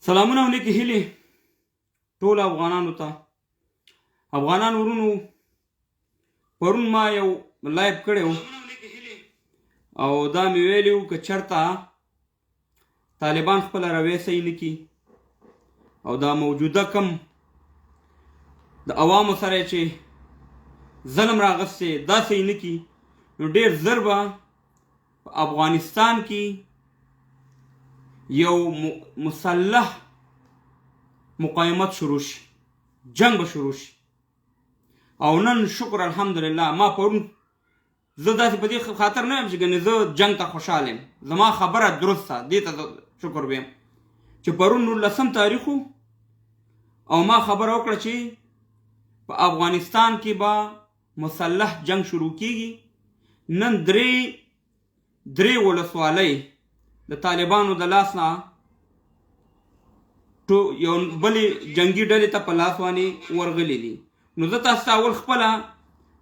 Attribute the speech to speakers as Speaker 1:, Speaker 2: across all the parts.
Speaker 1: سلامونه او نیکې هیلې ټولو افغانانو ته. افغانان ورونو، پرون ما یو لایف کړی و او دا مې ویلي وو که چېرته طالبان خپله رویه صحیح نه کړي او دا موجوده کم د عوامو سره یې چې ظلم راغستی دا صحیح نه کړي، نو ډېر ژر به په افغانستان کې یو مسلح مقاومت شروع شي، جنگ به شروع شي. او نن شکر الحمدلله ما پرون زه داسې په دې خاطر نه یم چې ګنې زه جنگ ته خوشحال یم، زما خبره درسته، دې ته شکر ویم چې پرون 19 تاریخ او ما خبره وکړه چې په افغانستان کې به مسلح جنگ شروع کیږي. نن درې ولسوالۍ د طالبانو د لاس نه یو بلې جنگي ډلې ته په لاس باندې ورغلي دي. نو زه تاسو ته اول خپله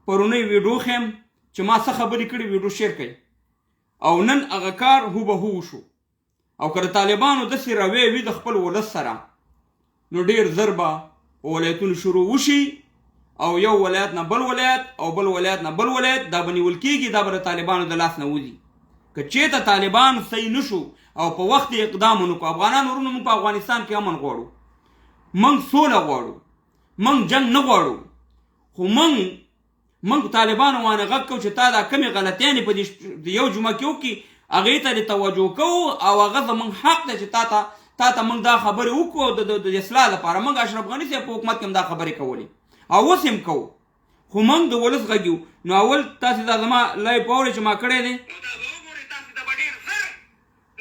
Speaker 1: پرونی ویډیو ښیم چې ما څه خبرې کړي، ویډیو شیر کړئ. او نن هغه کار هو به هو وشو. او که د طالبانو داسې رویې وي د خپل ولس سره، نو ډېر ژر به ولایتونه شروع وشي او یو ولایت نه بل ولایت او بل ولایت نه بل ولایت دا به نیول کېږي، دا به د طالبانو د لاس نه وځي. که چېرته طالبان صحیح نه شو او په وخت اقدام ونه کړو، افغانان ورونو موږ په افغانستان کې امن غواړو، موږ سوله غواړو، موږ جنگ نه غواړو، خو موږ طالبانو باندې غږ کوو چې تا دا کمې غلطیانې په دې یو جمعه کې وکړي، هغې ته دې توجه کوو او هغه زموږ حق دی چې تا ته موږ دا خبرې وکړو د اصلاح لپاره. موږ اشرف غني صاحب په حکومت کې هم دا خبرې کولې او اوس هم کوو، خو موږ د ولس غږ یو. نو اول تاسې دا زما لایف واورئ چې ما کړی دی.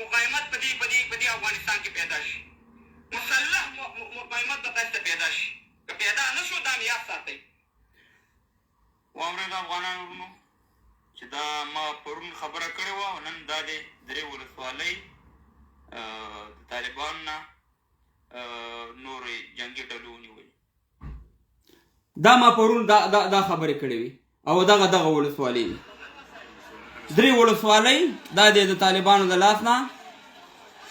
Speaker 2: مقاومت په دې افغانستان کې پیدا شي، مسلح مقاومت به تاسو ته پیدا شي. که پیدا نه شو دا مې یاد ساتئ. واورئ د افغانانو ورونو چې دا ما پرون خبره کړې وه او نن دا دی درې ولسوالۍ د طالبانو نه نورې جنګي ډلو ونیولې.
Speaker 1: دا ما پرون دا خبرې کړې وي او دغه ولسوالۍ وي، درې ولسوالۍ دا دی د طالبانو د لاس نه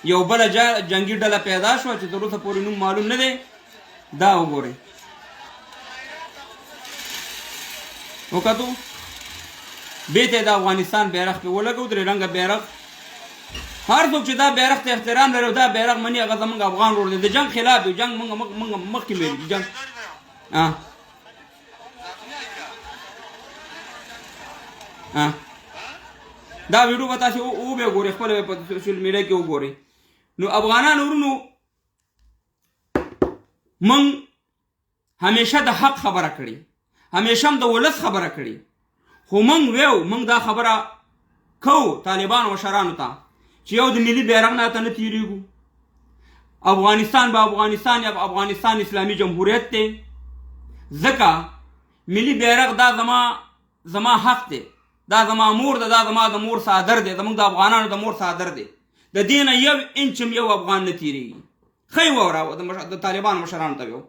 Speaker 1: یو بله جنګي ډله پیدا شوه چې تر اوسه پورې نوم معلوم نه دی. دا وګورئ، وکتو بیرته د افغانستان بیرغ پې ولګو، درې رنګه بیرغ. هر څوک چې دا بیرغ ته احترام لري او دا بیرغ مني هغه زموږ افغان ورور دی. د جنګ خلاف دی، جنګ موږ مخکې ویلي دي. جنګ دا ویډیو به تاسې وبې وګورئ، خپله به په سوشل میډیا کې وګورئ. نو افغانان ورونو، موږ همیشه د حق خبره کړې، همیشه هم د ولس خبره کړې، خو موږ دا خبره کوو طالبانو مشرانو ته چې یو د ملي بیرغ نه ته نه تېرېږو. افغانستان به افغانستان یا افغانستان اسلامي جمهوریت دی، ځکه ملي بیرغ دا زما حق دی، دا زما مور ده، دا زما د مور څادر دی، زموږ د افغانانو د مور څادر دی. د دې نه یو انچ هم یو افغان نه تېرېږي. ښه یې واوره د طالبانو مشرانو ته ویو.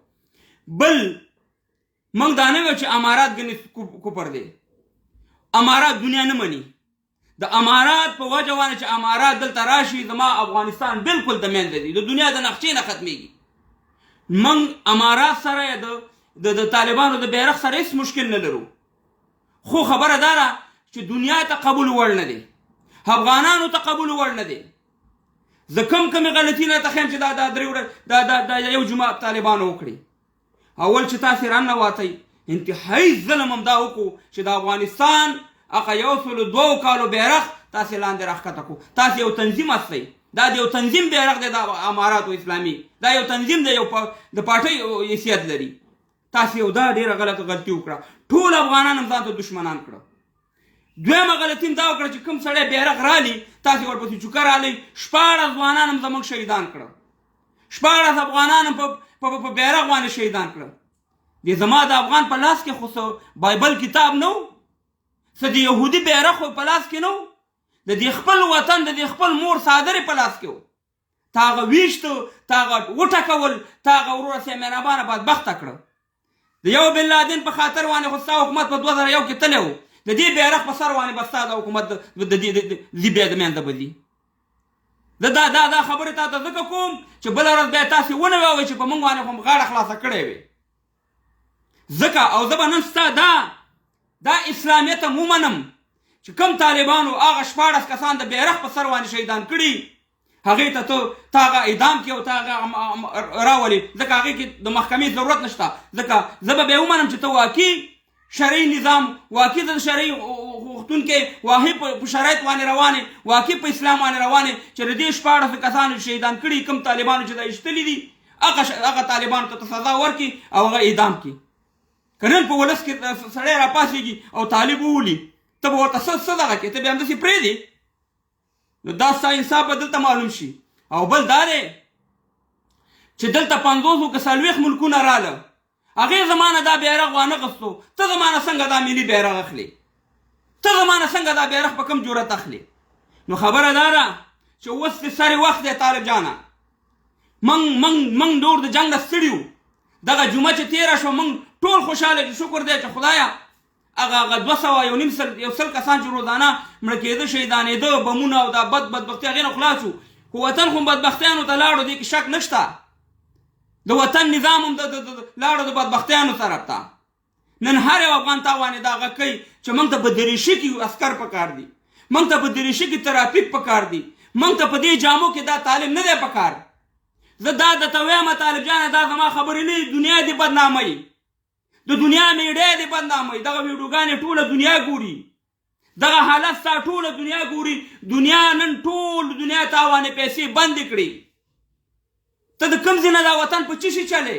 Speaker 1: بل موږ دا نه ویو چې امارات ګنې کفر دی، امارات دنیا نه مني. د امارات په وجه باندې چې امارات دلته راشي، زما افغانستان بالکل د منځه دی، د دنیا د نقشې نه ختمېږي. موږ امارات سره یا د طالبانو د بیرغ سره هېڅ مشکل نه لرو، خو خبره دا ده چې دنیا ته قبول وړ نه دی، افغانانو ته قبول وړ نه دی. زه کمې غلطي نه ته ښیم چې دا یو جمعه طالبانو وکړي. اول چې تاسې راننواتئ، انتهایي ظلم هم دا وکړو چې د افغانستان هغه 102 کالو بیرغ تاسې لاندې راښکته کړو. تاسې یو تنظیم هستئ، دا د یو تنظیم بیرغ دی، د اماراتو اسلامي، دا یو تنظیم دی، یو د پارټۍ حیثیت لري. تاسې یو دا ډېره غلطي وکړه، ټول افغانان هم ځان ته دشمنان کړه. دویمه غلطي هم دا وکړه چې کوم سړی بیرغ رالي تاسې ورپسې چوکه رالئ. 14 ځوانان هم زموږ شهیدان کړه، 14 افغانان هم په بیرغ باندې شهیدان کړه. د زما د افغان په لاس کې خو څه بایبل کتاب نه و، څه د یهودي بیرغ خو په لاس کې نه و، د دې خپل وطن د دې خپل مور څادرې په لاس کې و. تا هغه ویشته، تا هغه وټکول، تا هغه وروره سي مهربانه بدبخته کړه. د یو بن لادن په خاطر باندې خو ستا حکومت په 2001 کې تللی و، د دې بیرغ په سر باندې به ستا د حکومت د لیبیا د منځه به ځي. زه دا خبرې تا ته ځکه کوم چې بله ورځ بیا تاسې ونه ووایئ چې په موږ باندې خو م غاړه خلاصه کړې وې ځکه او زه به نن ستا دا اسلامیت هم ومنم چې کوم طالبانو هغه 14 کسان د بیرغ په سر باندې شهیدان کړي هغې ته تا هغه اعدام کړي او تا هغه راولي ځکه هغې کې د محکمې ضرورت نشته ځکه زه به بیا ومنم چې ته واقعي شرعي نظام واقعي د شرعي غوښتونکې واقعي په شرایط باندې روانې واقعي په اسلام باندې روانې چې د دې 14 کسانو شهیدان کړي کوم طالبانو چې دا ایستلي دي هغه طالبانو ته سزا ورکړي او هغه اعدام کړي که نن په ولس کې سړی راپاڅېږي او طالب وولي ته به ورته څه دغه کې ته بیا همداسې پرېږدې نو دا ستا انصاف به دلته معلوم شي او بل دا دی چې دلته 50 که 40 ملکونه راله هغې زمانه دا بیرغ وانغستو ته زمانه څنګه دا ملي بیرغ اخلي ته زمانه څنګه دا بیرغ په کوم جرأت اخلي نو خبره دا ده چې اوس د سر وخت دی طالب جانه موږ ډور د جنګ نه ستړي وو دغه جمعه چې تېره شوه موږ ټول خوشحاله چې شکر دی چې خدایه هغه 200 یو سل کسان چې روزانه مړه کېده شهیدانېده بمونه او دا بدبختي هغې نه خلاص شو خو وطن خو بدبختیانو ته لاړو دې کې شک نشته د وطن نظام هم لاړو د بدبختیانو طرف ته نن هر یو افغان تاوانې دا غږ کوي چې موږ ته په دریشي کې عسکر پکار دي موږ ته په دریشي کې ترافیک پکار دي موږ ته په دې جامو کې دا تعلیم نه دی پکار زه دا درته وایم طالب جانه دا زما خبرې نه دي دنیا دې بدناموي د دنیا میډیا دې بدناموي دغه ویډیوګانې ټوله دنیا ګوري دغه حالت ستا ټوله دنیا ګوري دنیا نن ټول دنیا تاوانې پیسې بندې کړي ته د کوم ځای نه دا وطن په څه شي چلې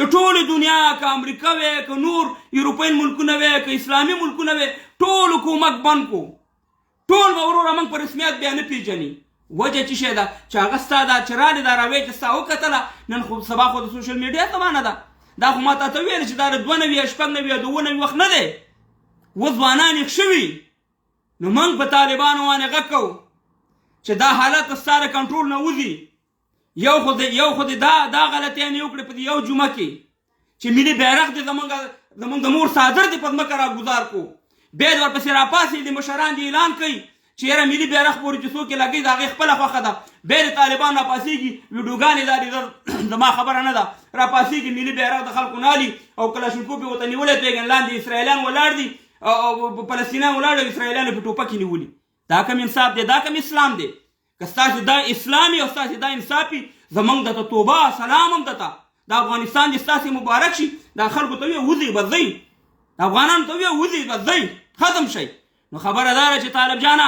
Speaker 1: د ټولې دنیا که امریکا وې که نور یوروپین ملکونه وې که اسلامي ملکونه وې ټول حکومت بند کو ټول به وروره موږ په رسمیت بیا نه پېژني وجه څه شی ده چې هغه ستا دا چې رالې دا راوې چې ستا وکتله نن خو سبا خو د سوشل میډیا زمانه ده دا خو ما ته ویل چې دا د 2 نوي 6 نوي 2 نوي وخت نه دی اوس ځوانان یې شوي نو موږ په طالبانو باندې غږ کوو چې دا حالت ستا د کنټرول نه وځي یو خو دې دا غلطیانې وکړې په یو جمعه کې چې ملي بیرغ دې زموږ د مور صادر دې په ځمکه راګزار کو بیا دې ورپسې راپاسې د مشران دې اعلان کوي چې یاره ملي بیرغ پورې چې څوک یې لګوي د هغې خپله خوښه ده بیا د طالبان راپاسېږي ویډیوګانې دا دي زما خبره نه ده راپاسېږي ملي بیرغ د خلکو نالي او کلاشینکوف یې ورته نیولی پیږن لاندې اسرائیلیان ولاړ دي او فلسطینیان ولاړ دي اسرائیلیانو په ټوپکې نیولي دا کوم انصاف دی دا کوم اسلام دی که ستاسې دا اسلامي او ستاسې دا انصافي زموږ درته توبه سلام هم درته د افغانستان دې ستاسې مبارک شي دا خلکو ته ویې وځئ به ځئ د افغانانو ته ویې وځئ به ځئ ختم شئ نو خبره دا ده چې طالب جانه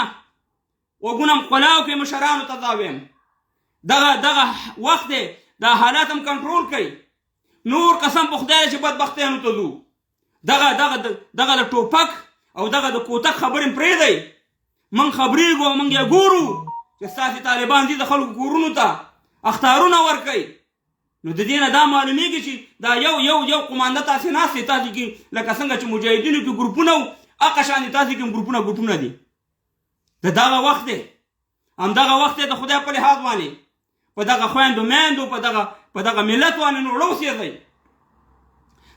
Speaker 1: وګونه م قلاو کې مشرانو ته دا ویم دغه وخت دی دا حالات هم کنټرول کوي نور قسم په خدای چې بدبختیانو ته ځو دغه د ټوپک او دغه د کوتک خبرې م پرېږدئ موږ خبرېږو موږ یې ګورو چې ستاسې طالبان دي د خلکو کورونو ته اختارونه ورکوي نو د دې نه دا معلومیږي چې دا یو قمانده تاسې ناست دی تاسې کې لکه څنګه چې مجاهدینو کې ګروپونه وو هغه شان دي تاسې کې هم ګروپونه دي د دغه وخت دی همدغه وخت دی د خدای په لحاظ باندې په دغه خویندو میندو په دغه ملت باندې نو وړوسېږئ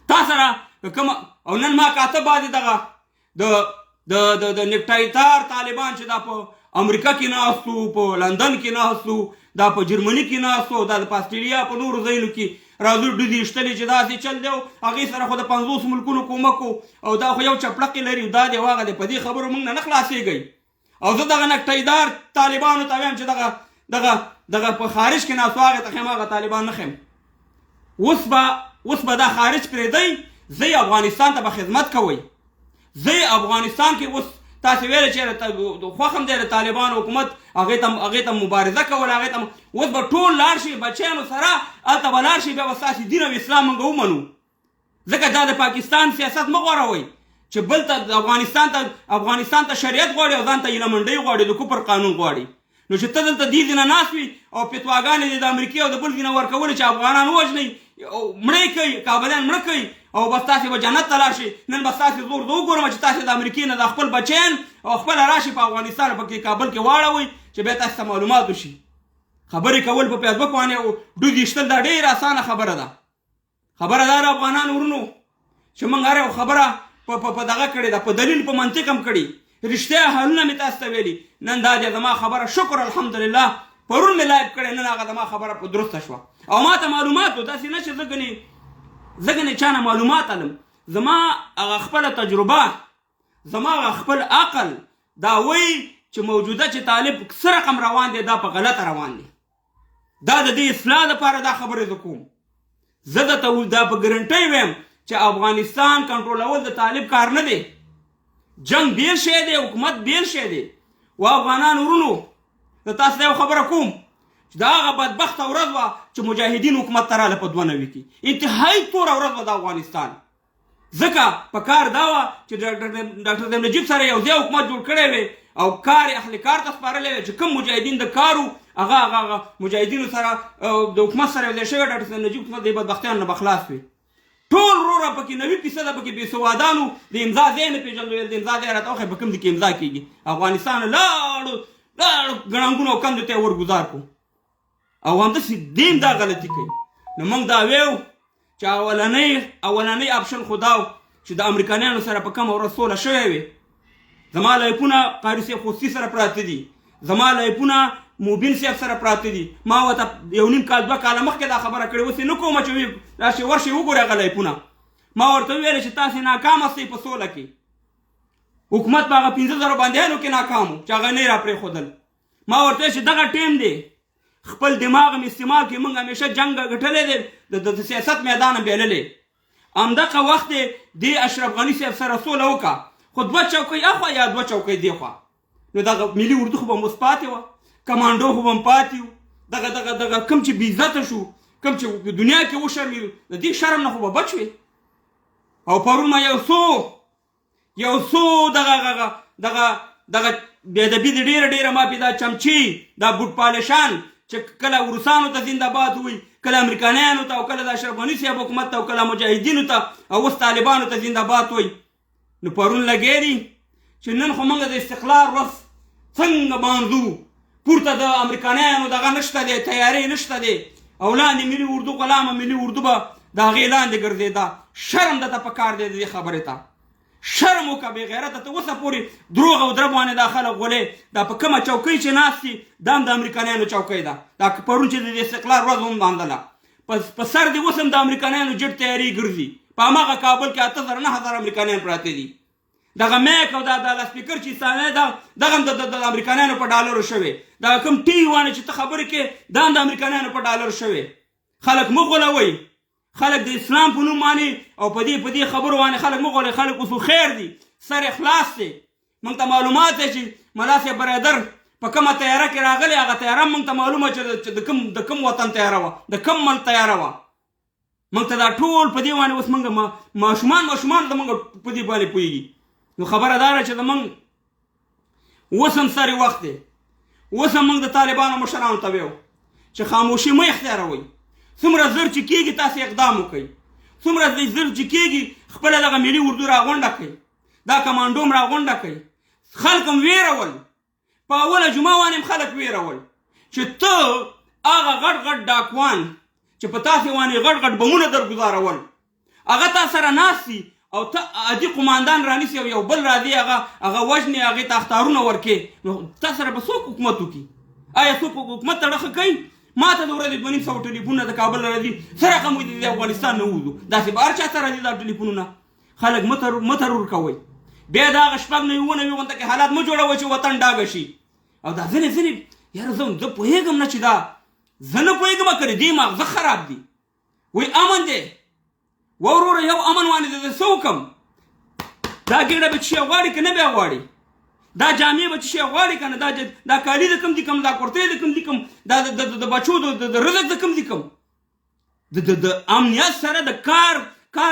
Speaker 1: تا سره کوم او نن ما کاته بعد دغه د نیکټایتار طالبان چې دا په امریکا کې ناستو په لندن کې ناستو دا په جرمني کې ناستو دا په استرالیا په نورو ځایونو کې راځو ډوډۍ ایشتلې چې داسې چل دی هغې سره خو د 50 ملکونو کومک او دا خو یو چپړقې لري دا دی واغه دی په دې خبرو موږ نه خلاصېږئ او زه دغه نکټیدار طالبانو ته وایم چې دغه په خارج کې ناستو هغې ته خیم هغه طالبان نه خیم اوس به دا خارج پرېږدئ زه افغانستان ته به خدمت کوئ زه افغانستان کې اوس تاسې ویل چې خوښ هم دی د طالبان حکومت هغې ته مبارزه کول هغې ته اوس به ټول لاړ شي بچیانو سره هلته به لاړ شي بیا به ستاسې دین او اسلام موږ ومنو ځکه دا د پاکستان سیاست مه غوروئ چې بل ته افغانستان ته شریعت غواړي او ځان ته ایلمنډۍ غواړي د کفر قانون غواړي نو چې ته دلته دې ځای نه ناست وي او فتواګانې دې د امریکې او د بل ځای نه ورکولې چې افغانان ووژنئ مړه کوي کابلیان مړه کوي او بس تاسې به جنت ته لاړ شئ نن بس تاسې زور زه وګورم چې تاسې د امریکې نه د خپل بچیان او خپله راشي په افغانستان په کې کابل کې واړوئ چې بیا تاسې ته معلومات وشي خبرې کول په فیسبوک باندې ډوډۍ ایشتل دا ډېره اسانه خبره ده خبره دا افغانان ورونو چې موږ هر یو خبره په دغه کړې ده په دلیل په منطق هم کړي رښتیا حالونه مې تاسو ته ویلي. نن دا دی زما خبره، شکر الحمدلله پرون مې لایف کړی، نن هغه زما خبره په درسته شوه او ما ته معلومات و. داسې نه چې زه ګنې چا نه معلومات علم. زما هغه خپله تجربه، زما هغه خپل عقل دا وایي چې موجوده چې طالب څه رقم روان دی دا په غلطه روان دی. دا د دې اصلاح لپاره دا خبرې زه کوم. زه درته دا په ګرنټۍ ویم چې افغانستان کنټرولول د طالب کار نه دی. جنگ بیل شی دی، حکومت بیل شی دی. و افغانان ورونو د تاسو ته یو خبره کوم چې دا هغه بدبخته ورځ وه چې مجاهدین حکومت ته راله په 92 کې. انتهایي توره ورځ وه د افغانستان. ځکه په کار دا وه چې ډاکټر زیم نجیب سره یو ځای حکومت جوړ کړی وی او کار اهل کار ته سپارلی وی چې کوم مجاهدین د کار وو هغه مجاهدینو سره د حکومت سره یو ځای شوی. ډاکټر زیم نجیب حکومت د بدبختیانو نه به خلاص وي. ټول وروره پکې 90% پکې بېسوادانو د امضا ځای نه پېژندل. ویل د امضا ځای راته وښیه په کوم ځای کې امضا کېږي. افغانستان لاړو ګړنګونو او کندو ته یې ورګزار کړو او همداسې دین دا غلطي کوي. نو موږ دا ویو چې اولنی اپشن خو دا و چې د امریکایانو سره په کومه ورځ سوله شوې وي. زما لایفونه قاري صاحب خوستي سره پراته دي، زما لایفونه موبین صاحب سره پراته دي. ما ورته 1.5 کال 2 کاله مخکې دا خبره کړې، اوس یې نه کومه چې راشئ ورشئ وګورئ هغه لایفونه. ما ورته وویل چې تاسې ناکامه استئ په سوله کې. حکومت په هغه 15,000 بندیانو کې ناکام و چې هغه نه یې راپرېښودل. ما ورته ویل چې دغه ټیم دی، خپل دماغ هم استعمال کړي. موږ همیشه جنګ ګټلی دی، د سیاست میدان هم بیللی. همدغه وخت دې اشرف غني صاحب سره سوله وکړه، خو 2 چوکۍ اخوا یا 2 چوکۍ دې خوا. نو دغه ملي اردو خو به هم اوس پاتې وه، کمانډو خو به هم پاتې وو. دغه کوم چې بېعزته شو، کوم چې په دنیا کې وشرمېدو، د دې شرم نه خو به بچ وې. او پرون ما یو څو دغه بېادبي دي ډېره ما پې دا چمچي دا بوټ پالشان چې کله روسانو ته زنده‌باد وایي، کله امریکایانو ته او کله د اشرف غني صاحب حکومت ته او کله مجاهدینو ته او اوس طالبانو ته زنده‌باد وایي. نو پرون لګیا دي چې نن خو موږ د استقلال ورځ څنګه مانځو. پورته د امریکایانو دغه نشته دی، تیارې نشته دی او لاندې ملي اردو غلامه ملي اردو به د هغې لاندې ګرځېده. شرم درته په کار دی د دې خبرې ته. شرم وکړه بې غیرته. ته اوسه پورې دروغ او درب باندې دا خلک غولې. دا په کومه چوکۍ چې ناست دي دا هم د امریکایانو چوکۍ ده. دا پرون چې د استقلال ورځ هم مانځله، په سر دې اوس هم د امریکایانو جټ تیارې ګرځي. په هماغه کابل کې 8,000 9,000 امریکایان پراته دي. دغه میک او دا سپیکر چې ایستانه دغه هم د امریکایانو په ډالرو شوی. دا کوم ټي وانه چې ته خبرې کې دا هم د امریکایانو په ډالر شوی. خلک مه غولوئ. خلک د اسلام په نوم باندې او په دې خبرو باندې خلک مه غولوئ. خلک اوس خیر دي، سر اخلاص دی. موږ ته معلومات دی چې ملا صاحب برادر په کومه تیاره کې راغلی، هغه تیاره موږ ته معلومه چې د کوم وطن تیاره وه، د کوم ملک تیاره وه. موږ ته دا ټول په دې باندې اوس موږ ماشومان زموږ په دې باندې پوهېږي. نو خبره دا ده چې زموږ اوس هم سری وخت دی. اوس هم موږ د طالبانو مشرانو ته ویو چې خاموشي مه اختیاروئ. څومره زر چې کېږي تاسې اقدام وکئ، څومره زر چې کېږي خپله دغه ملي اردو راغونډه کړئ، دا کمانډو هم راغونډه کړئ. خلک هم ویرول، په اوله جمعه باندې هم خلک ویرول چې ته هغه غټ ډاکوان چې په تاسې باندې غټ بمونه درګزارول هغه تا سره ناست دي او ته عادي قماندان رانیسي او یو بل راځي هغه وژنې، هغې ته اختارونه ورکړې. نو تا سره به څوک حکومت وکړي؟ آیا څوک حکومت ته ډخه کوي؟ ما ته د ورځې 2,500 ټلیفونونه د کابل راځي، څه رقم وي د افغانستان نه ووځو. داسې به هر چا ته راځي دا ټلیفونونه. خلک مه ترور کوئ. بیا د هغه شپږ نه اووه نوي غونته کې حالات مه جوړوئ چې وطن ډاګه شي. او دا ځینې یاره زه پوهېږم نه چې دا زه نه پوهېږم که دې ماغزه خراب دي. وایي امن دی وروره یو امن باندې د څه وکړم؟ دا ګېډه به چې غواړي که نه بیا غواړي؟ دا جامې به چې غواړي که نه؟ دا کالي د کوم دي کم؟ دا کورتۍ د کوم دي کم؟ دا د بچو د رزق د کوم دي کم؟ د امنیت سره د کار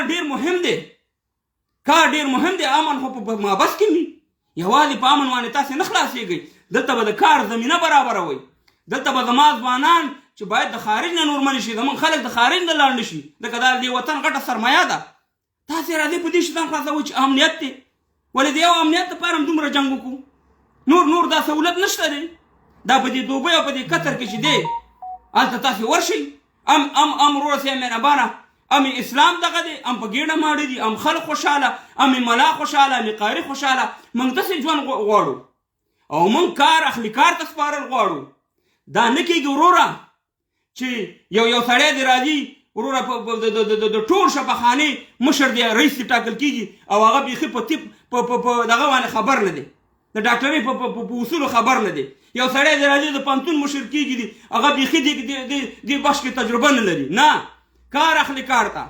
Speaker 1: ډېر مهم دی. کار ډېر مهم دی. امن خو په مابس کې وي. یوازې په امن باندې تاسې نه خلاصېږئ. دلته به د کار زمینه برابروئ. دلته به زما ځوانان چې باید د خارج نه نورمن شي، زموږ خلک د خارج نه لاړ نه شي. ځکه دا د وطن غټه سرمایه ده. تاسې راځئ په دې شیطان خلاصوئ چې امنیت دی. ولې د یو امنیت دپاره هم دومره جنګ وکړو؟ نور دا سهولت نشته دی. دا په دې دوبۍ او په دې قطر کې چې دی هلته تاسې ورشئ. ورور صاحب مهربانه ام اسلام دغه دی ام په ګیډه ماړه دي ام خلک خوشحاله ام ملا خوشحاله ام قاری خوشحاله موږ داسې ژوند غواړو او موږ کار اخلي کار ته سپارل غواړو دا نه کېږي وروره چې یو سړی دی راځي وروره د ټول شفاخانې مشر دی رئیس ټاکل کېږي او هغه بیخي په طب په دغه باندې خبر نه دی د ډاکټرۍ په اصولو خبر نه دی یو سړی دی راځي د پوهنتون مشر کېږي دي هغه بیخي دې بخش کې تجربه نه لري نه کار اخلي کار ته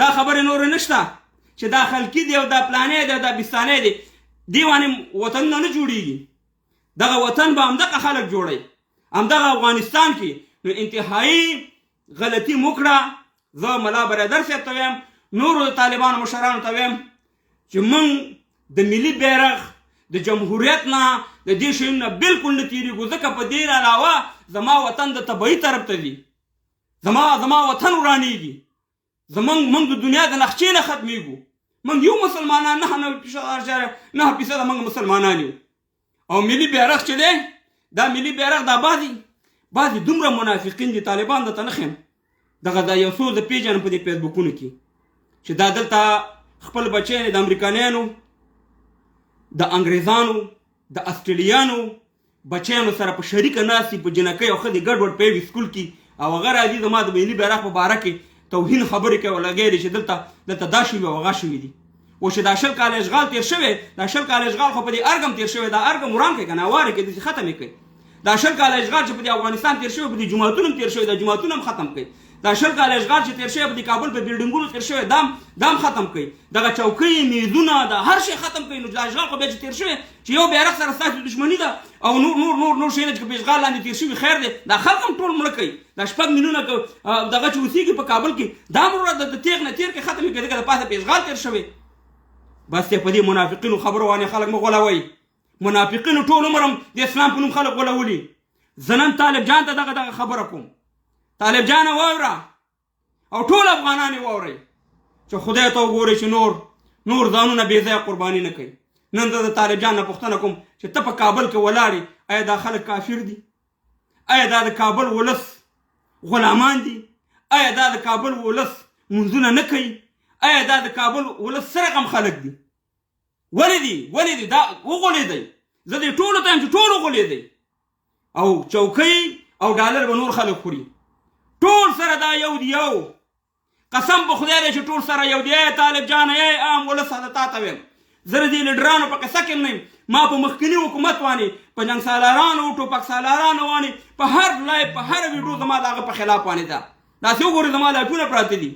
Speaker 1: دا خبرې نورې نشته چې دا خلقي دی او دا پلانې دی او دا بستانې دی دې باندې وطنونه نه جوړېږي دغه وطن به همدغه خلک جوړوي همدغه افغانستان کې نو انتهایی غلطي مو کړه زه ملا برادر صاحب ته وایم نورو د طالبانو مشرانو ته وایم چې موږ د ملي بیرغ د جمهوریت نه د دې شیونو نه بلکل نه تېرېږو ځکه په دې علاوه زما وطن د تبعي طرف ته دی زما وطن ورانېږي موږ د دنیا د نقشې نه ختمېږو موږ یو مسلمانان 9% موږ مسلمانان یو او ملي بیرغ چې دی دا ملي بیرغ دا بعضې دومره منافقین دي طالبان درته نه ښیم دغه دا یو څو د پیژنم په دې فیسبوکونو کې چې دا دلته خپل بچیان د امریکانیانو د انګریزانو د استرالیانو بچیانو سره په شریکه ناستي په جنکۍ او ښځې ګډوډ په یوې سکول کې او هغه راځي زما د ملي بیرغ په باره کې توهین خبرې کوي او لګیا دي چې دلته دا شوي او هغه شوي دي و چې دا 20 کاله اشغال تېر شوی دا 20 کاله اشغال خو په دې ارګ هم تېر شوی دا ارګ هم وران کړئ که نه وارې کړئ داسې ختم یې کړئ دا 20 کاله اشغال چې په دې افغانستان تېر شوی په دې جوماتونه هم تېر شوی دا جوماتونه هم ختم کړئ دا 20 کاله اشغال چې تېر شوی په دې کابل په بلډینګونو تېر شوی دا هم ختم کړئ دغه چوکۍ میزونه دا هر شی ختم کړئ نو دا اشغال خو بیا چې تېر شوی چې یو بیرغ سره ستاسو دښمني ده او نور شیونه چې په اشغال لاندې تېر شوي خیر دی دا خلک هم ټول مړه کوي دا 6 میلیونه دغه چې اوسېږي په کابل کې دا هم د تېغ نه تېر کې ختم کړي ځکه د پاسه په اشغال تېر شوی بس په دې منافقینو خبرو باندې خلک مه غولوئ منافقینو ټول عمر هم د اسلام په نوم خلک غولولي زه نن طالب جان ته دغه خبره کوم طالب جانه واوره او ټول افغانان یې واورئ چې خدای ته وګورئ چې نور ځانونه بې ځایه قرباني نه کوي نن زه د طالب جان نه پوښتنه کوم چې ته په کابل کې ولاړې آیا دا خلک کافر دي آیا دا د کابل ولس غلامان دي آیا دا د کابل ولس منځونه نه کوي آیا دا د کابل ولس سره غم خلک دي ولې دي دا وغولېدی زه دې ټولو ته یم چې ټول وغولېدی او چوکۍ او ډالر به نور خلک خوري ټول سره دا یو دی یو قسم په خدای دی چې ټول سره یو دی طالب جان عام ولس د تا ته ویم زه د دې لیډرانو په قصه کې نه یم ما په مخکني حکومت باندې په جنګ سالارانو ټوپک سالارانو باندې په هر لایف په هر ویډیو زما د هغه په خلاف باندې ده داسې وګورئ زما لایفونه پراته دي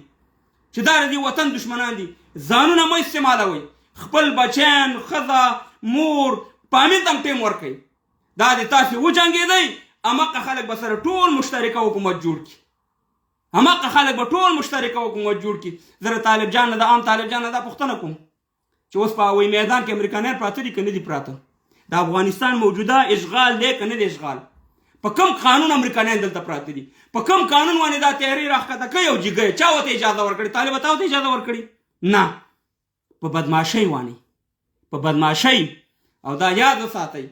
Speaker 1: چې دا د دې وطن دشمنان دي ځانونه مه استعمالوئ خپل بچیان ښځه مور په امین ته هم ټیم ورکوئ دا د تاسې وجنګېدئ هماغه خلک به سره ټول مشترکه حکومت جوړ کړي هماغه خلک به ټول مشترکه حکومت جوړ کړي زه د طالب جان نه د عام طالب جان نه دا پوښتنه کوم چې اوس په هوایي میدان کې امریکایان پراته دي که نه دي پراته د افغانستان موجوده اشغال دی که نه دی اشغال په کوم قانون امریکایان دلته پراته دي په کوم قانون باندې دا تیاری راښکته کوي او جګوي چا ورته اجازه ورکړې طالب تا ورته اجازه ورکړې نه په بدماشۍ باندې په بدماشۍ او دا یاد وساتئ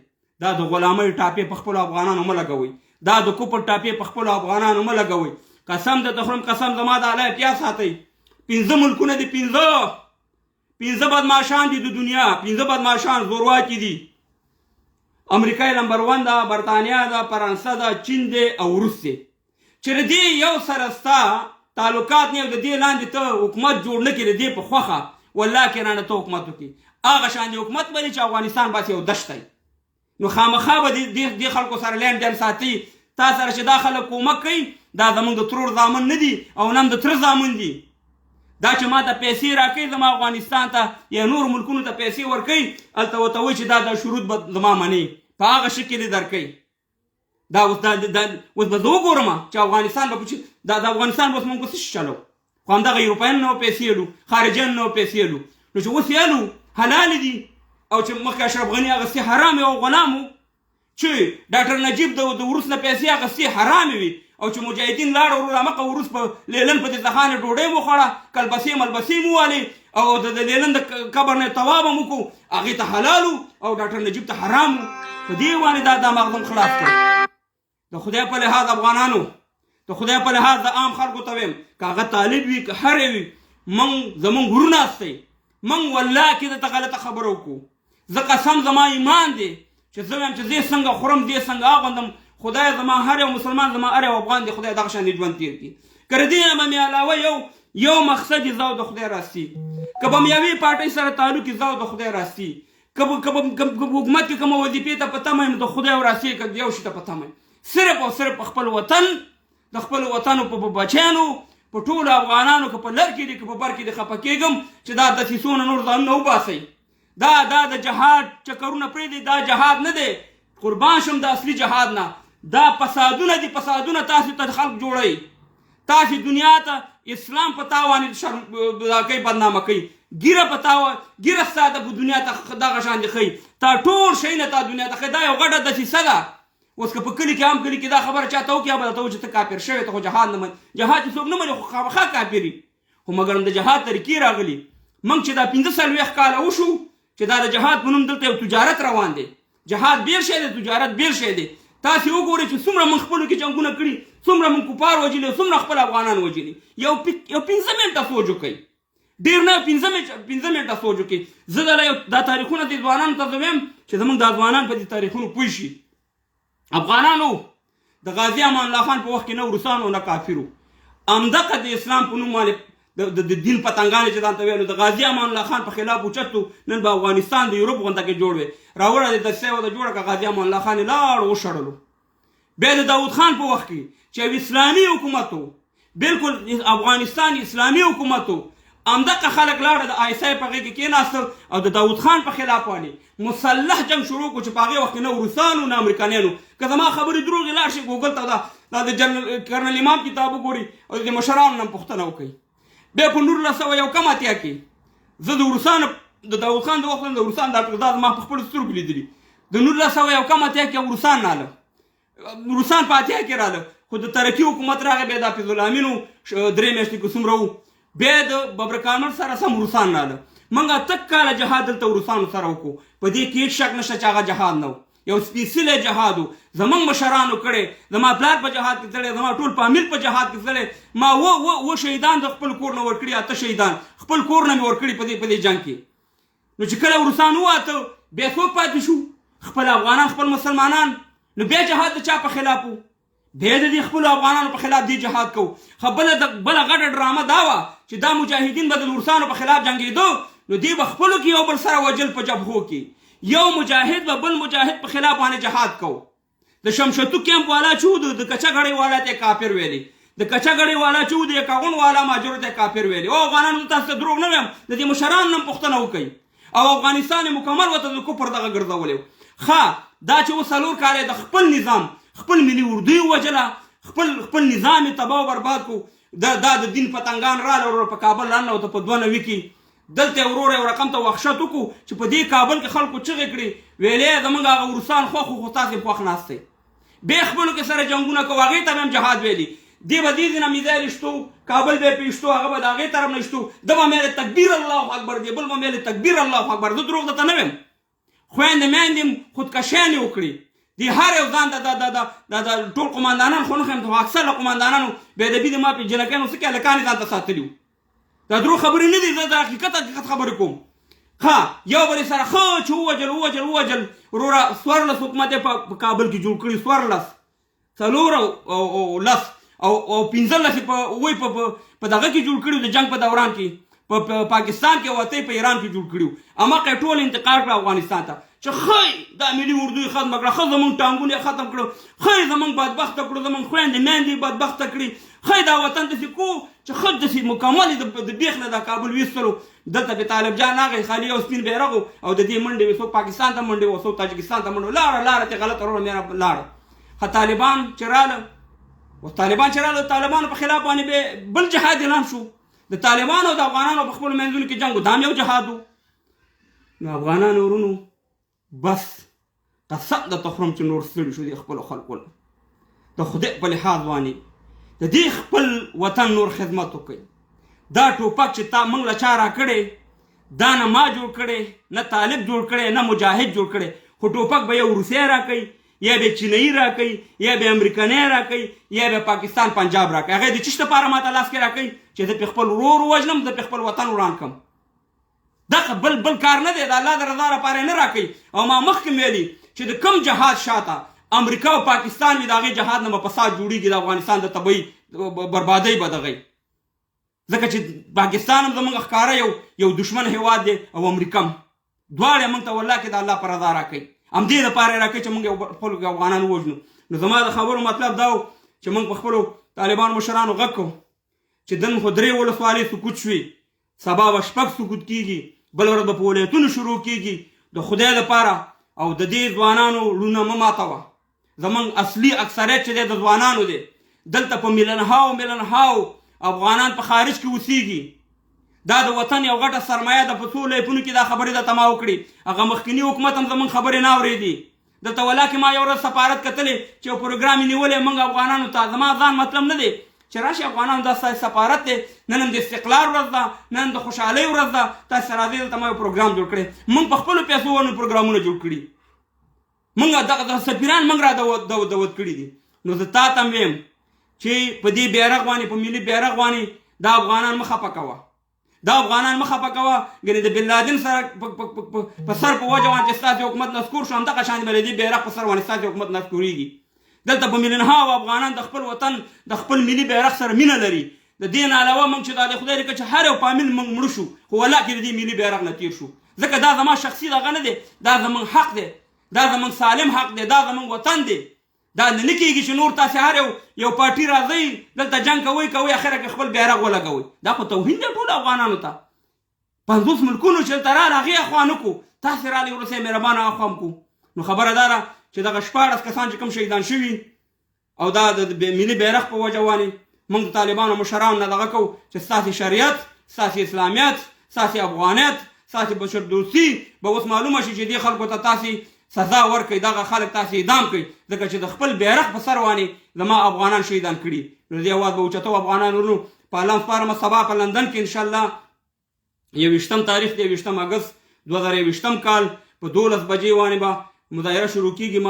Speaker 1: دا د غلامۍ ټاپې په خپلو افغانانو مه لګوئ دا د کفر ټاپې په خپلو افغانانو مه لګوئ قسم درته خورم قسم زما د الله احتیاط ساتئ 15 ملکونه دي 15 بدماشان دي د دنیا 15 بدماشان زورواکي دي امریکا نمبر 1 ده برطانیا ده فرانسه ده چین ده او روس ده چې د دې یو سره ستا تعلقات نه د دې لاندې ته حکومت جوړ نه کړي د دې په خوښه والله کې رانه ته حکومت وکړي هغه شان د حکومت بلې چې افغانستان بس یو دشت دی نو خامخا به دې خلکو سره لین دین ساتي تا سره چې دا خلک کومک کوي دا زمونږ د ترور زامن نه دي او نه هم د تره زامن دي دا چې ما ته پیسې راکوي زما افغانستان ته یا نور ملکونو ته پیسې ورکوي هلته ورته وایي چې دا شروط به زما مني په هغه شکل یې درکوي دا اوس به زه وګورم چې افغانستان به د افغانستان به اوس موږ څه شي چلو خو همدغه اروپایان نه پیسې الو خارجیان نه پیسې الو نو چې اوس یې الو حلال دي او چې مخکې اشرف غني اغستې حرام او غلام و چې ډاکټر نجیب د وروس نه پیسې اغستې حرام وي او چې مجاهدین لاړه ورور هماغه وروس په لیلن په دې ځخانې ډوډۍ مو خوړه کلبسې ملبسې مو والې او د لیلن د قبر نه طواف هم وکړو هغې ته حلال او ډاکټر نجیب ته حرام په دې باندې دا مغزم خلاص کړ د خدای په لحاظ افغانانو د خدای په لحاظ د عام خلکو ته ویم که هغه طالب وي که هر وي زمونږ ورونه استی موږ والله کې درته غلطه خبره وکړو زه قسم زما ایمان دی چې زه وایم چې زه څنګه خورم دې څنګه اغوندم خدای زما هر یو مسلمان زما هر یو افغان دی خدای دغه شانې ژوند تېر کړي که د دې نه به مې علاوه یو مقصد یې زه او د خدای راسي که به م یوې پارټۍ سره تعلق یې زه او د خدای راسي که حکومت کې کومه وظیفې ته په تمه یم د خدای راسي که د یو شي ته په تمه یم صرف او صرف په خپل وطن د خپلو وطنو په بچیانو په ټولو افغانانو که په لر کې دي که په بر کې دي خفه کېږم چې دا دسیسونه نور ځانونه وباسئ دا د جهاد چکرونه پرېږدئ دا جهاد نه دی قربان شم د اصلي جهاد نه دا فسادونه دي فسادونه تاسو ته خلق جوړئ تاسو دنیا ته اسلام په تاوانې کوي بدنامه کوي ګیره ستا په دنیا ته دغه شان دي ښیي تا ټول شی نه تا دنیا ته ښیي دا یو غټه دسیسه ده اوس که په کلي کې عام کلي کې دا خبره چاته وکړي یا به درته وایي چې ته کافر شوی ته خو جهاد نه منې جهاد چې څوک نه مني خو خامخا کافر وي خو مګر د جهاد طریقې راغلي موږ چې دا 15 کاله وشو چې دا د جهاد په نوم دلته یو تجارت روان دی جهاد بېل شی دی تجارت بېل شی دی تاسې وګورئ چې څومره موږ خپلو کې جنګونه کړي څومره موږ کفار وژلي څومره خپل افغانان وژلي یو 15 منټه سوچ وکړئ ډېر نه 15 منټه سوچ وکړئ زه دا تاریخونه د ځوانانو ته زه وایم چې زموږ دا ځوانان په دې تاریخونو پوه شي افغانانو د غازي امان الله خان په وخت کې نه روسانو نه کافرو همدغه د اسلام په نوم باندې د دین پتنګانې چې ځان ته ویلو د غازي امان الله خان په خلاف اوچتو نن به افغانستان د یورپ غونډه کې جوړ وي راوړه د دسیسه وه د جوړه که غازي امان الله خان یې لاړ وشړلو بیا د داود خان په وخت کې چې یو اسلامي حکومت و بلکل افغانستان اسلامي حکومت و همدغه خلک لاړه د آی په هغې کې کېناستل او د داود خان په خلاف باندې مسلح جنګ شروع کړو چې په هغې وخت کې نه روسانو نه امریکایانو که زما خبرې دروغ یې لاړ شي ګوګل ته دا د کرنل امام کتاب وګوري او د مشرانو نه پوښتنه وکړئ بیا په 1981 کې زه د روسانو د داود خان د وخت د روسان دا زما په خپلو سترګو لیدلي د 1981 کې روسان رااله روسان په اتیا کې رااله خو د ترکي حکومت راغی بیا د حفیظ الامینو 3 میاشتې کې څومره وو بیا د ببرکانور سره سم روسان رااله موږ اته کاله جهاد دلته روسانو سره وکړو په دې کې هېڅ شک نشته چې هغه جهاد نه و یو سپېڅلی جهاد و زموږ مشرانو کړی زما پلار په جهاد کې تللی زما ټول فامیل په جهاد کې تللی ما و شهیدان د خپل کور نه ورکړي اته شهیدان خپل کور نه مې ورکړي په دې جنګ کې نو چې کله روسان وواته بیا څوک پاتې شو خپل افغانان خپل مسلمانان نو بیا جهاد د چا په خلاف و بیا د دې خپلو افغانانو په خلاف دې جهاد کوو خو بله غټه ډرامه دا وه چې دا مجاهدین به د روسانو په خلاف جنګېدو نو دی به خپلو کې یو بل سره وجل په جبهو کې یو مجاهد به بل مجاهد په خلاف باندې جهاد کوو د شمشتو کیمپ والا چې و د کچه غړۍ والا ته کافر ویلي د کچه غړۍ والا چې و د یکاغون والا ماجرو ته کافر ویلي او افغانانو تاسو ته دروغ نه وایم د دې مشرانو نه پوښتنه وکړئ او افغانستان مکمل ورته د کفر دغه ګرځولی ښه دا چې اوس 4 کاله د خپل نظام خپل ملي اردو یې وژله خپل نظام یې تباه و برباد کړو دا د دین پتنګان راله وروره په کابل راننوته په 290 کې دلته وروره یو رقم ته وحشت وکړو چې په دې کابل کې خلکو چغې کړي ویلې زموږ هغه روسان خوښ خو تاسې خوښ ناست دی بیا خپلو کې سره جنګونه کوو هغې ته به هم جهاد ویلي دی به دې ځای نه میزایل ایشتو کابل به یې پیشتو هغه به د هغې طرف نه ایشتو ده به میلې تکبیر الله اکبر دی بل به میلې تکبیر الله اکبر زه دروغ درته نه ویم خویندې میندې خودکشیانې وکړي دی هر یو ځان د ټول قماندانان خو نه ښیم اکثر له قماندانانو بېادبي د ما په جنکیانو څه کې هلکانې ځان ته ساتلي وو دا دروغ خبرې نه دي زه د حقیقت خبرې کوم ښه یو بل سره ښه چې ووجل وروره 14 حکومت یې په کابل کې جوړ کړي 14 4 او 10 او 15 په دغه کې جوړ کړي د جنګ په دوران کې په پاکستان کې او په ایران کې جوړ کړي اماقه ټول انتقال کړه افغانستان ته چې ښایي دا ملي اردو یې ختمه کړه ښه زموږ ټانګونه یې ختم کړه ښایي زموږ بدبخته کړو زموږ خویندې میندې یې بدبخته کړي ښایي دا وطن داسې کوو چې ښه داسې مکمل د بیخ نه دا کابل ویستلو دلته به طالب جان راغی خالي یو سپین بیرغ و او د دې منډې وې څوک پاکستان ته منډې و څوک تاجکستان ته منډې لاړه ته غلطه وروره مېره لاړه ښه طالبان چې راله طالبانو په خلاف باندې به بل جهاد اعلان شو د طالبانو او د افغانانو په خپلو منځونو کې جنګ و دا هم یو جهاد و نو افغانانو ورونو بس قسم درته خورم چې نور ستړي شو د خپلو خلکو د خدای په لحاظ باندې د دې خپل وطن نور خدمت وکړئ دا ټوپک چې تا موږ له چا راکړی دا نه ما جوړ کړی نه طالب جوړ کړی نه مجاهد جوړ کړی خو ټوپک به یو روسیه راکوي یا به چینایي راکوي یا به امریکنی راکوي یا به پاکستان پنجاب راکوي هغه د چیش دپاره ماته لاس کې راکوي چې زه پې خپل ورور ووژنم زه پې خپل وطن وران کړم دغه بل کار نه دی د الله د رضا لپاره نه راکوي او ما مخکې ویلي چې د کم جهاد شاته امریکا او پاکستان وي د هغې جهاد نه به فساد جوړېږي د افغانستان د طبعي بربادۍ به دغی ځکه چې پاکستان هم زموږ ښکاره یو دشمن هیواد دی او امریکا هم دواړه موږ ته والله کې د الله په رضا راکوي همدې دپاره یې راکوي چې موږ خپلو افغانان ووژنو نو زما د خبرو مطلب دا و چې موږ په خپلو طالبانو مشرانو غږ کوو چې دن خو 3 ولسوالۍ سقوط شوي سبا به 6 سقوط کېږي بل ورځ به په ولایتونو شروع کېږي د خدای دپاره او د دې ځوانانو لونه مه ماتوه زموږ اصلي اکثریت چې دی د ځوانانو دی دلته په میلنهاو افغانان په خارج کې اوسېږي دا د وطن یو غټه سرمایه ده په څو لایفونو کې دا خبرې درته ما وکړي هغه مخکیني حکومت هم زموږ خبرې نه اورېدي دلته ولاکې ما یو ورځ سفارت کتلی چې یو پروګرام یې نیولی موږ افغانانو ته زما ځان مطلب نه دی چې راشي افغانانو دا ستاسې سفارت دی نن هم د استقلال ورځ ده نن د خوشحالۍ ورځ ده تاسې راځئ دلته ما یو پروګرام جوړ کړی موږ په خپلو پیسو ونو پروګرامونه جوړ کړي موږ دغه سفیران موږ را دعوت کړي دي نو زه تا ته هم ویم چې په دې بیرغ باندې په ملي بیرغ باندې دا افغانان مه خفه کوه دا افغانان مه خفه کوه ګنې د بن لادن سره په سر په وجه باندې چې ستاسې حکومت نسکور شو همدغه شان به د دې بیرغ په سر باندې ستاسې حکومت نسکورېږي دلته په میلیونهاو افغانان د خپل وطن د خپل ملي بیرغ سره مینه لري د دې نه علاوه موږ چې دا د خدای لکه چې هر یو فامیل موږ مړه شو خو والله کې د دې ملي بیرغ نه تېر شو ځکه دا زما شخصي دغه نه دی دا زموږ حق دی دا زموږ سالم حق دی دا زموږ وطن دی دا نه کېږي چې نور تاسې هر یو پارټي راځئ دلته جنګ کوئ اخره کې خپل بیرغ ولګوئ دا خو توهین دی ټولو افغانانو ته 50 ملکونو چې دلته راغله هغې اخوا نه کړو تاسې رالئ وروسته یې مهربانه اخوا هم کړو نو خبره دا ده چې دغه 14 کسان چې کوم شهیدان شوي او دا د ملي بیرغ په وجه باندې موږ د طالبانو مشرانو نه دغه کوو چې ستاسې شریعت ستاسې اسلامیت ستاسې افغانیت ستاسې بشردوستي به اوس معلومه شي چې دې خلکو ته تاسې سزا ورکړئ دغه خلک تاسې اعدام کړئ ځکه چې د خپل بیرغ په سر باندې زما افغانان شهیدان کړي نو دې اواز به اوچتو افغانان ورنو په الله سپارمه سبا په لندن کې انشاءالله 21 تاریخ د 21 اګست 2021 کال په 12 بجې باندې به مظاهره شروع کېږي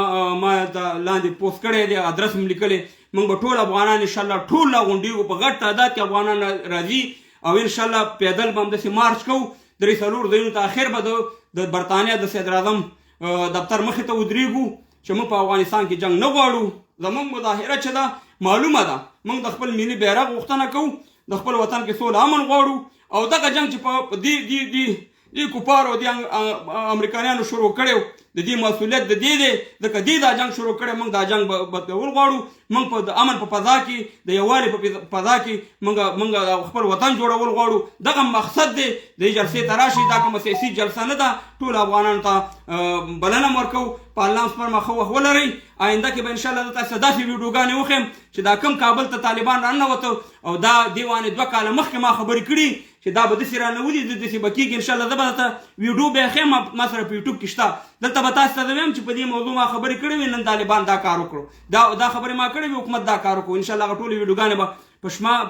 Speaker 1: ما د لاندې پوسټ کړی دی ادرس هم لیکلی موږ به ټول افغانان انشاءالله ټول راغونډېږو په غټ تعداد کې افغانان راځي او انشاءالله پیدل به همداسې مارچ کوو 3-4 ځایونو ته اخر به د برطانیه د صدراعظم دفتر مخې ته ودرېږو چې موږ په افغانستان کې جنګ نه غواړو زموږ مظاهره چې ده معلومه ده موږ د خپل ملي بیرغ غوښتنه کوو د خپل وطن کې سوله امن غواړو او دغه جنګ چې په دې کفارو دې امریکایانو شروع کړی د دې مسؤلیت د دې دی ځکه دې دا جنګ شروع کړی موږ دا جنګ بدلول غواړو موږ په د امن په فضا کې د یووالي په فضا کې موږ خپل وطن جوړول غواړو دغه مقصد دی د جلسې ته راشي دا کومه سیاسي جلسه نه ده ټول افغانانو ته بلنه هم ورکوو په الله سپارمه ښه وخت ولرئ آینده کې به انشاءالله زه تاسو داسې ویډیوګانې وښیم چې دا کم کابل ته طالبان راننوته او دا دې باندې 2 کاله مخکې ما خبرې کړي چې دا به داسې راننوځي داسې به کېږي انشاءالله زه به درته ویډیو بیا ښیم ما سره په یوټیوب کې شته دلته به تاسو ته زه وایم چې په دې موضوع ما خبرې کړې وي نن طالبان دا کار وکړو دا خبرې ما کړې وي حکومت دا کار وکړو انشاءالله هغه ټولې ویډیوګانې به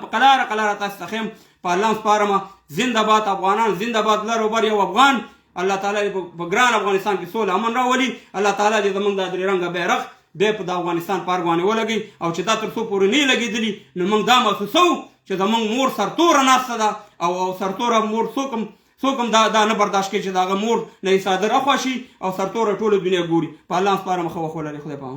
Speaker 1: په قلاره تاسو ته ښیم په الله سپارمه زنده باد افغانان زنده باد لر او بر یو افغان الله تعالی په ګران افغانستان کې سوله امن راولي الله تعالی دې زموږ دا 3 رنګه بیرغ بیا په د افغانستان په ارګ باندې ولګي او چې دا تر څو پورې نه لګېدلي نو موږ دا محسوسوو چې زموږ مور سرتوره ناسته ده او سرتوره مور څوک هم دا نه برداشت کوي چې د هغه مور نه یې څادر اخوا شي او سرتوره ټوله دنیا ګوري په الله سپارم ښه وخت ولرئ خدای پامان